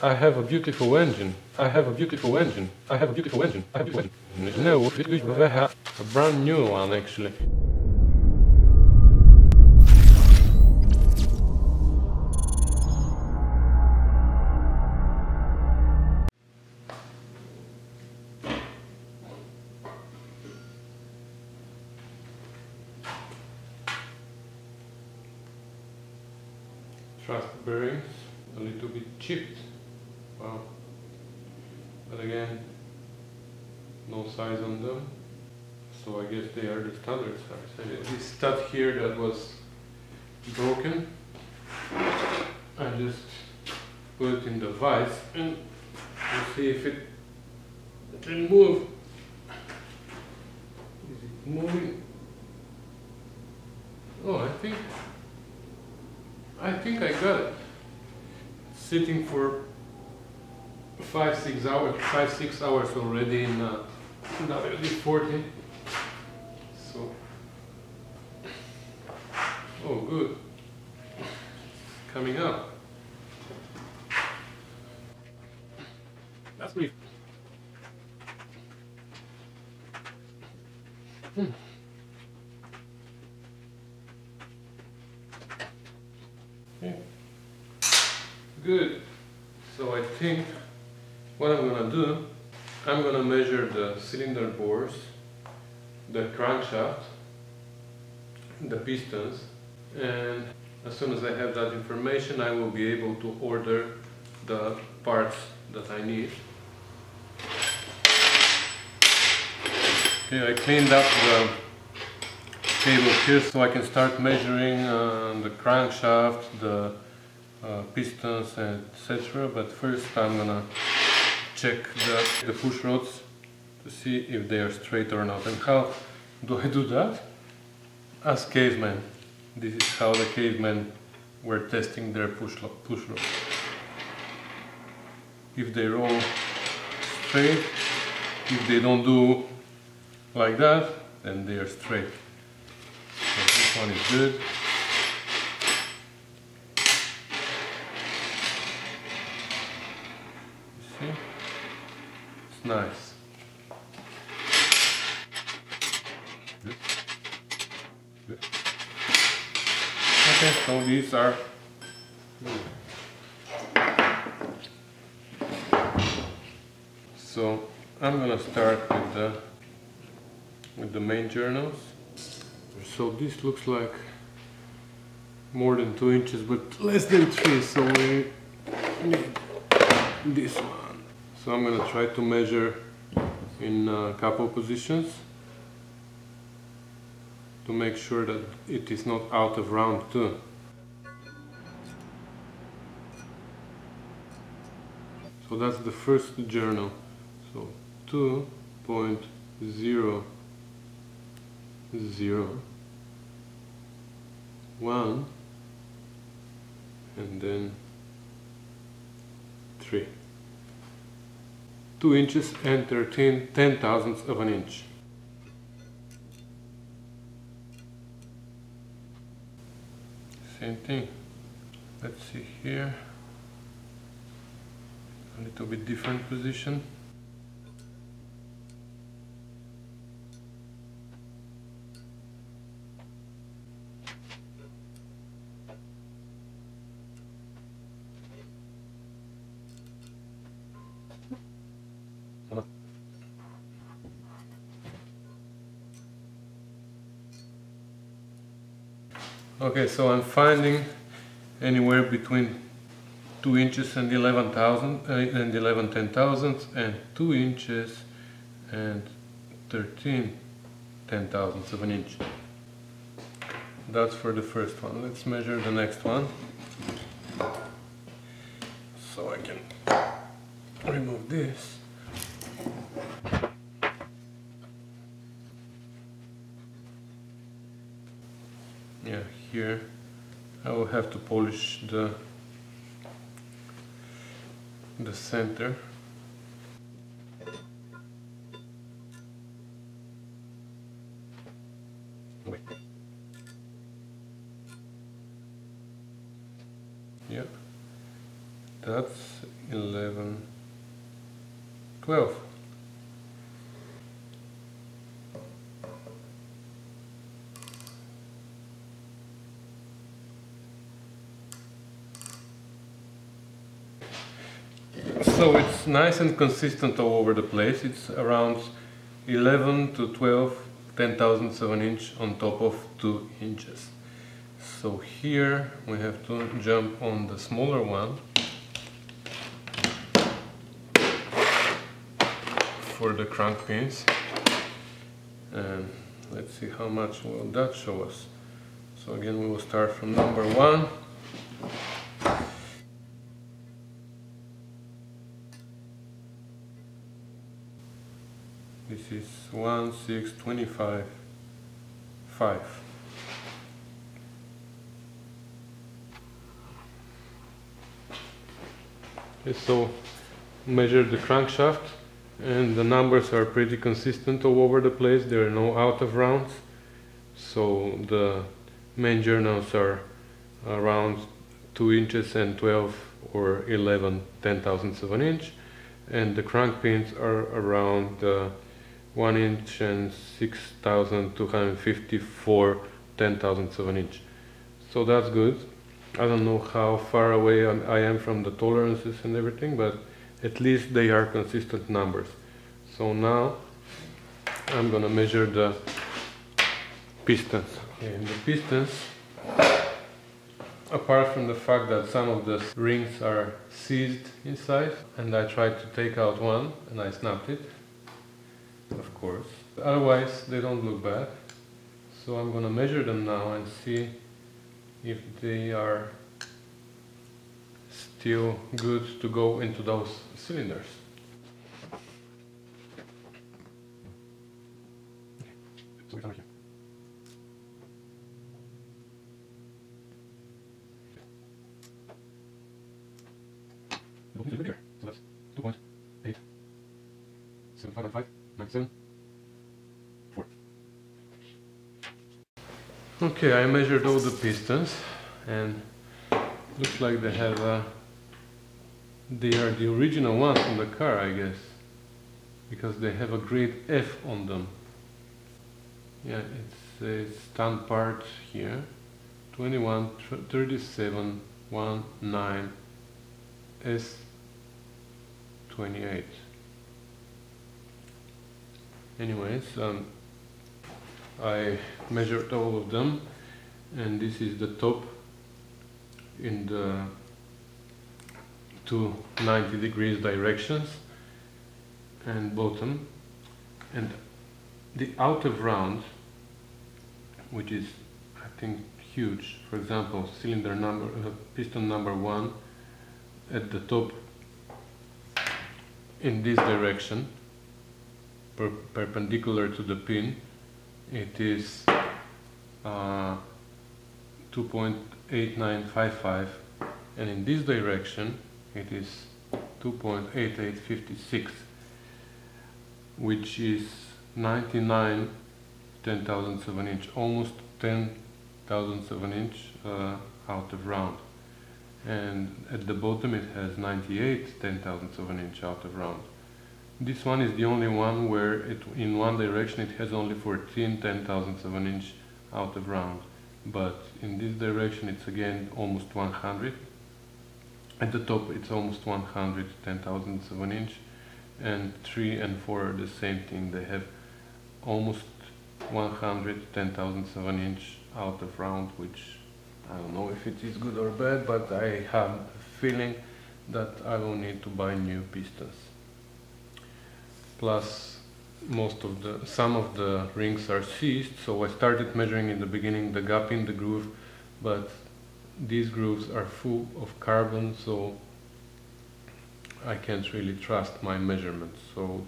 I have a beautiful engine. I have a beautiful engine. I have a beautiful engine. I have a beautiful engine. No, a brand new one actually. Thrust bearings a little bit chipped. Wow. But again, no size on them, so I guess they are the standard size. And this stud here that was broken, I just put it in the vise and we'll see if it can move. Is it moving? Oh, I think I got it. Sitting for 5-6 hours already in WD-40. So, oh good, coming up. That's brief. Okay. Good. So I think what I'm gonna do, I'm gonna measure the cylinder bores, the crankshaft, the pistons, and as soon as I have that information I will be able to order the parts that I need. Okay, I cleaned up the cable here so I can start measuring the crankshaft, the pistons, etc. But first I'm gonna check the push rods to see if they are straight or not. And how do I do that? As cavemen. This is how the cavemen were testing their push rods. If they roll straight, if they don't do like that, then they are straight. So this one is good. See? It's nice. Good. Good. Okay, so these are good. So I'm gonna start with the main journals. So this looks like more than 2 inches, but less than 3. So we need this one. So I'm gonna try to measure in a couple positions to make sure that it is not out of round 2. So that's the first journal. So 2.00, 1, and then 3. 2 inches and 13 ten-thousandths of an inch. Same thing. Let's see here. A little bit different position. Okay, so I'm finding anywhere between 2 inches and 11 ten-thousandths and 2 inches and 13 ten-thousandths of an inch. That's for the first one. Let's measure the next one. So I can remove this. Yeah, here I will have to polish the center. Yep, that's 11, 12. So it's nice and consistent all over the place. It's around 11 to 12 10,007" on top of 2 inches. So here we have to jump on the smaller one for the crank pins, and let's see how much will that show us. So again, we will start from number 1. This is 1,625, 5. Okay, so measure the crankshaft, and the numbers are pretty consistent all over the place. There are no out of rounds. So the main journals are around 2 inches and 12 or 11 10,007", and the crank pins are around 1 inch and 6,254 10,007". So that's good. I don't know how far away I am from the tolerances and everything, but at least they are consistent numbers. So now I'm gonna measure the pistons. And the pistons, apart from the fact that some of the rings are seized inside, and I tried to take out one and I snapped it, of course. Otherwise they don't look bad. So I'm gonna measure them now and see if they are still good to go into those cylinders. So it's over here. The bottom is bigger, so that's 2.8, 75.5, 97, 4. Okay, I measured all the pistons, and looks like they have they are the original ones from the car, I guess, because they have a grade F on them. Yeah, it's a stand part here, 21 37 19 S28. Anyways, I measured all of them, and this is the top in the 2 90 degrees directions, and bottom, and the outer round, which is I think huge. For example, cylinder number piston number 1 at the top in this direction, perpendicular to the pin, it is 2.8955, and in this direction it is 2.8856, which is 99 10,007", almost 10,007" out of round. And at the bottom it has 98 10,007" out of round. This one is the only one where in one direction it has only 14 10,007" out of round, but in this direction it's again almost 100. At the top it's almost 100 10,007", and 3 and 4 are the same thing. They have almost 100 10,007" out of round, which I don't know if it is good or bad, but I have a feeling that I will need to buy new pistons. Plus some of the rings are seized, so I started measuring in the beginning the gap in the groove, but these grooves are full of carbon, so I can't really trust my measurements. So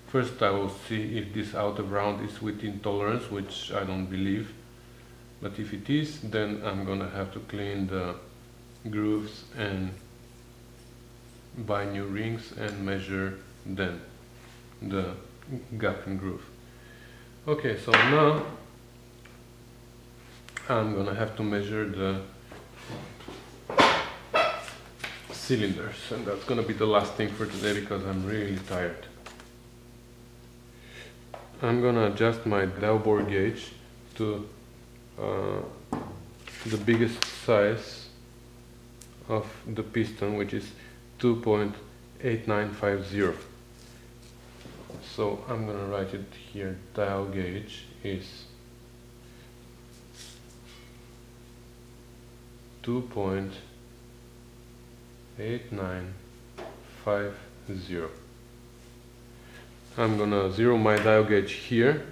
first I will see if this out of round is within tolerance, which I don't believe, but if it is, then I'm gonna have to clean the grooves and buy new rings and measure then the gap in groove. Okay, so now I'm gonna have to measure the cylinders, and that's gonna be the last thing for today because I'm really tired. I'm gonna adjust my dial bore gauge to the biggest size of the piston, which is 2.8950. So I'm gonna write it here. Dial gauge is 2.8950. I'm gonna zero my dial gauge here,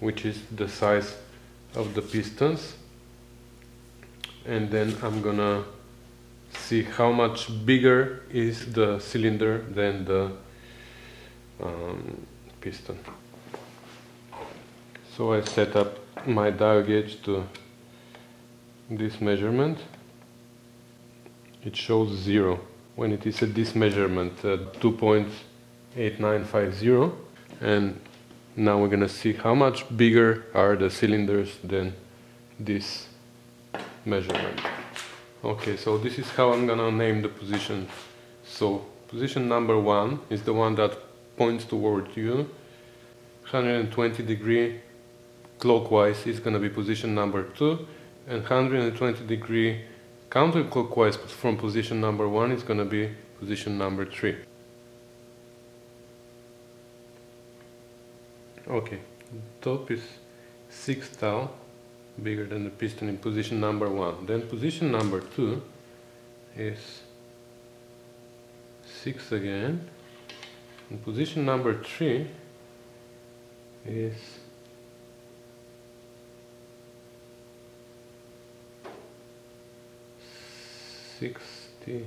which is the size of the pistons, and then I'm gonna see how much bigger is the cylinder than the piston. So I set up my dial gauge to this measurement. It shows 0 when it is at this measurement, 2.8950, and now we're gonna see how much bigger are the cylinders than this measurement. Okay, so this is how I'm gonna name the position. So position number 1 is the one that points toward you. 120 degree clockwise is gonna be position number 2, and 120 degree counterclockwise from position number 1 is gonna be position number 3. Okay, top is 6 thou, bigger than the piston in position number 1. Then position number 2 is 6 again, and position number 3 is 60,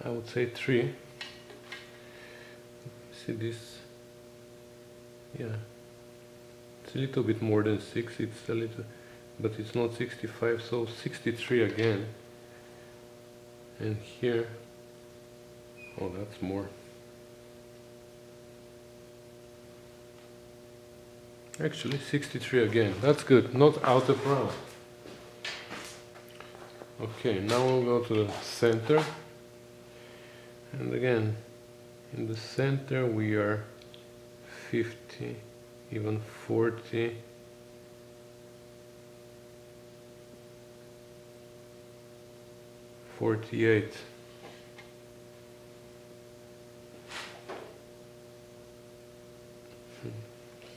I would say 3. See this? Yeah, it's a little bit more than 6, it's a little, but it's not 65, so 63 again. And here, oh, that's more. Actually 63 again, that's good, not out of round. Okay, now we'll go to the center, and again in the center we are 50, even 40, 48.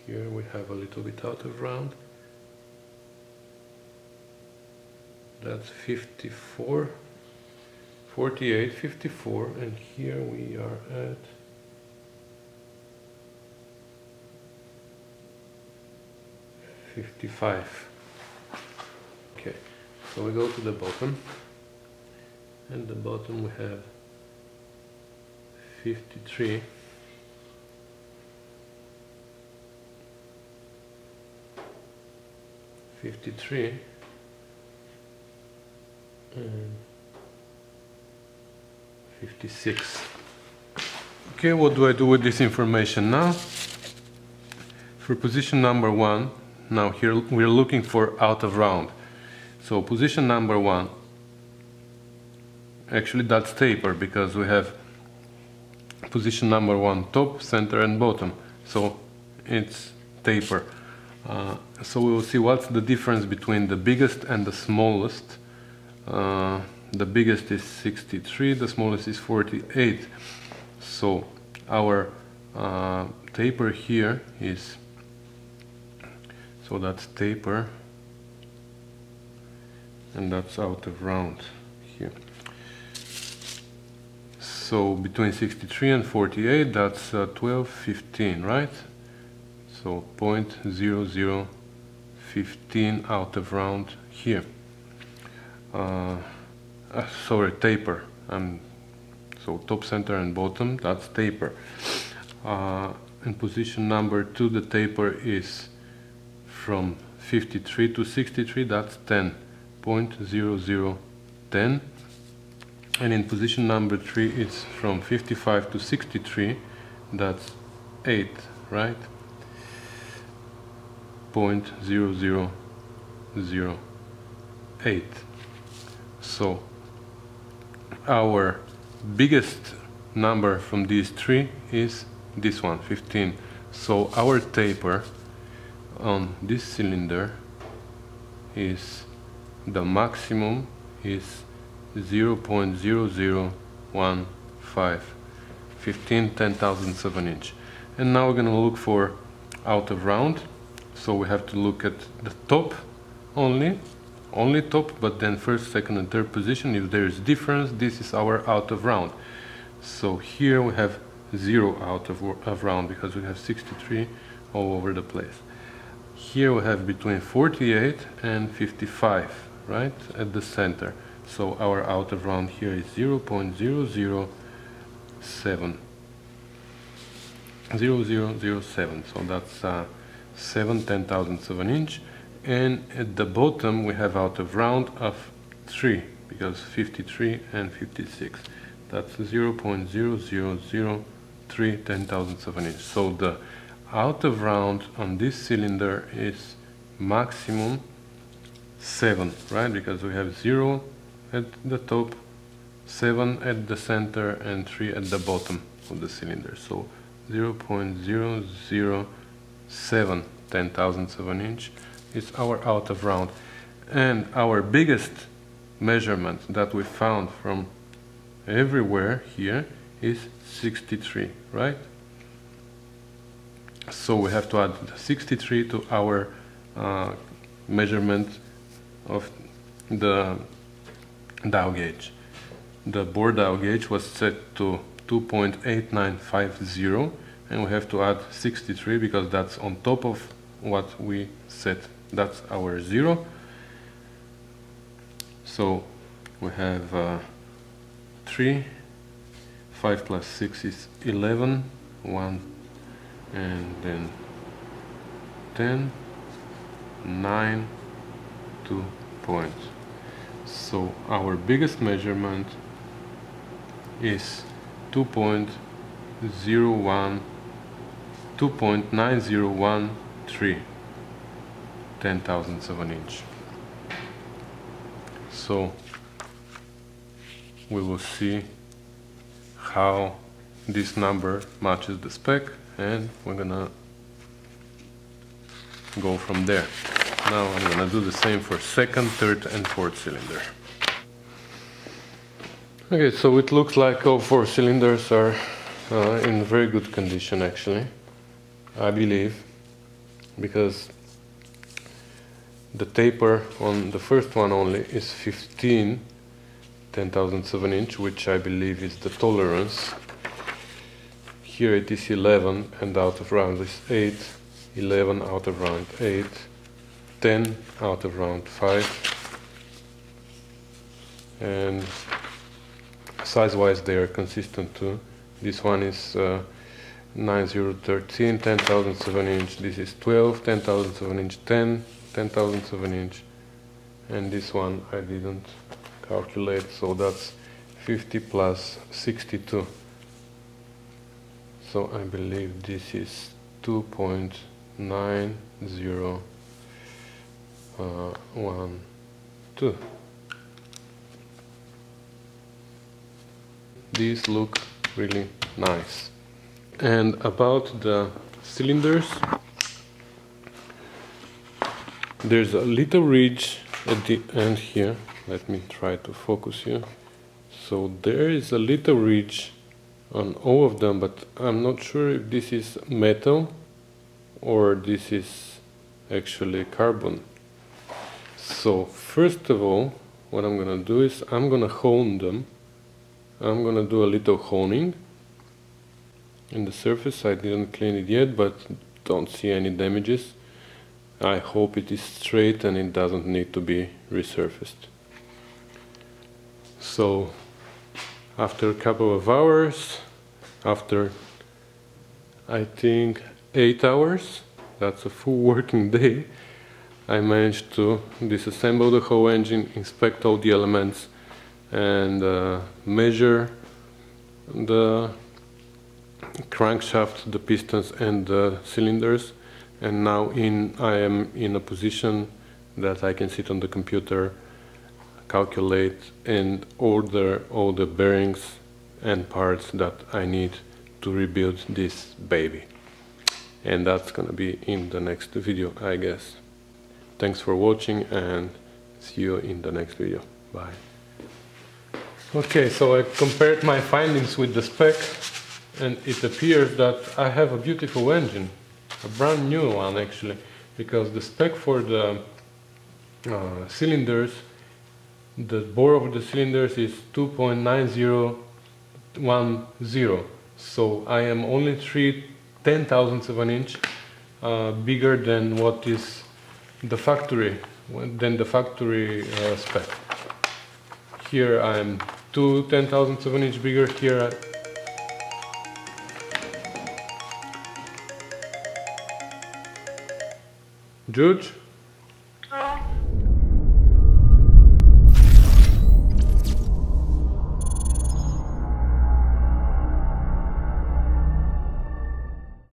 Here we have a little bit out of round. That's 54, 48, 54, and here we are at 55. Okay, so we go to the bottom, and the bottom we have 53, 53, and 56. Okay, what do I do with this information now? For position number 1, now here we're looking for out of round. So position number 1, actually that's taper, because we have position number 1 top, center and bottom, so it's taper. So we will see what's the difference between the biggest and the smallest. The biggest is 63, the smallest is 48. So our taper here is, so that's taper, and that's out of round here. So between 63 and 48, that's 12, 15, right? So 0.0015 out of round here. Sorry, taper. So top, center and bottom, that's taper. In position number 2, the taper is from 53 to 63, that's 10, 0.0010. And in position number 3, it's from 55 to 63, that's 8, right? 0.0008. So our biggest number from these three is this one, 15. So our taper on this cylinder is, the maximum is 0.0015, 15 10,007 inch. And now we're going to look for out of round. So we have to look at the top only top, but then first, second and third position. If there is difference, this is our out of round. So here we have 0 out of round because we have 63 all over the place. Here we have between 48 and 55, right, at the center. So our out of round here is 0.007. 0007, so that's 7 10,007 inch. And at the bottom we have out of round of 3, because 53 and 56. That's 0.0003 10,007 inch. So the out of round on this cylinder is maximum 7, right? Because we have 0 at the top, 7 at the center, and 3 at the bottom of the cylinder. So 0.007 10,007 inch is our out of round. And our biggest measurement that we found from everywhere here is 63, right? So we have to add 63 to our measurement of the dial gauge. The bore dial gauge was set to 2.8950, and we have to add 63 because that's on top of what we set. That's our 0. So we have 3, 5 plus 6 is 11, 1, and then 10, 9, 2 points. So our biggest measurement is 2.9013 10,007 inch. So we will see how this number matches the spec, and we're gonna go from there. Now I'm gonna do the same for second, third and fourth cylinder. Okay, so it looks like all 4 cylinders are in very good condition, actually, I believe, because the taper on the first one only is 15 10,007 inch, which I believe is the tolerance. Here it is 11 and out of round is 8, 11 out of round 8, 10 out of round 5, and size-wise they are consistent too. This one is 9013 10,007 inch, this is 12 10,007 inch, 10 10,007 inch, and this one I didn't calculate, so that's 50 plus 62. So I believe this is 2.9012. These look really nice. And about the cylinders, there's a little ridge at the end here. Let me try to focus here. So there is a little ridge on all of them, but I'm not sure if this is metal or this is actually carbon. So first of all, what I'm gonna do is I'm gonna hone them. I'm gonna do a little honing in the surface. I didn't clean it yet, but don't see any damages. I hope it is straight and it doesn't need to be resurfaced. So after a couple of hours, after I think 8 hours, that's a full working day, I managed to disassemble the whole engine, inspect all the elements, and measure the crankshaft, the pistons and the cylinders. And now I am in a position that I can sit on the computer, calculate and order all the bearings and parts that I need to rebuild this baby. And that's gonna be in the next video, I guess. Thanks for watching and see you in the next video. Bye. Okay, so I compared my findings with the spec, and it appears that I have a beautiful engine, a brand new one actually, because the spec for the cylinders, the bore of the cylinders is 2.9010, so I am only 3/10,000ths of an inch bigger than what is the factory, spec. Here I am 2/10,000ths of an inch bigger. Here Jude?